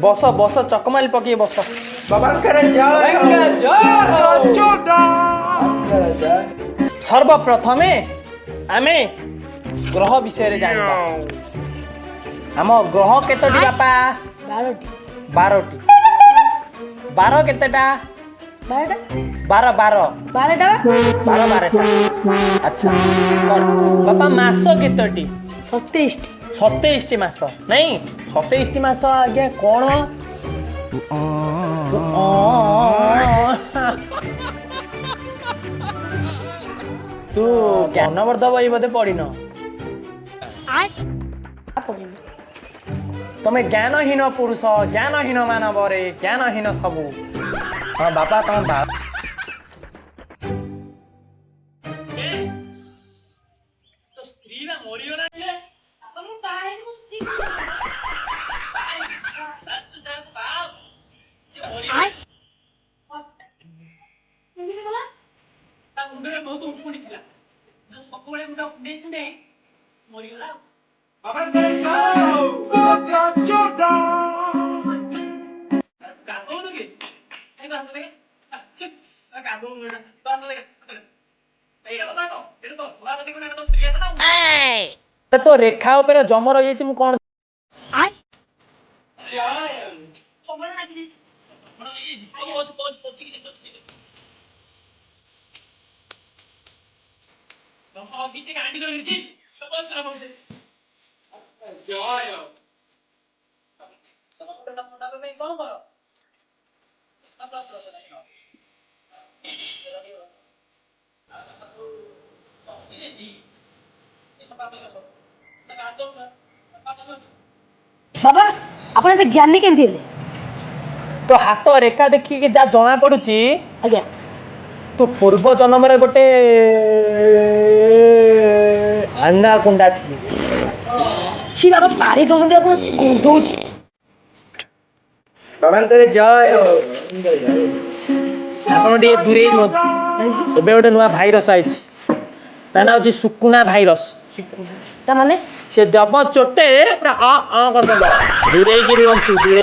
बस बस चकमाली पके बस बाबा करे जय सर्वप्रथमे आमे ग्रह विषय रे जानिबा हम ग्रह केतोटी बापा 12टी 12 केतेटा 12 अच्छा बापा मास केतोटी 27 मास नहीं 27 मास आगे कौन तू ज्ञानवर्धन बही बोधे पढ़िन तमें ज्ञानहीन पुरुष ज्ञानहीन मानव रे ज्ञानहीन सबू हाँ बापा तुम बाबा करे तो रेखा ऊपर जम रही है कौन बाबा आपण एते ज्ञानी केनथि हेले तो हाथ रेखा देखिए जा जना पड़ुची आज्ञा तो पूर्व जन्म रे गोटे अंडा कुंडा थी सी बाबा पारी दउंदे आपण दउची बाबा करे जय आपण टे दूरे एबे गोटे नुआ भाइरस आइछ ता ना होची सुकुना भाइरस ता माने से दब चोटे पूरा आ कर दब दूरे गिरी अंतु दूरे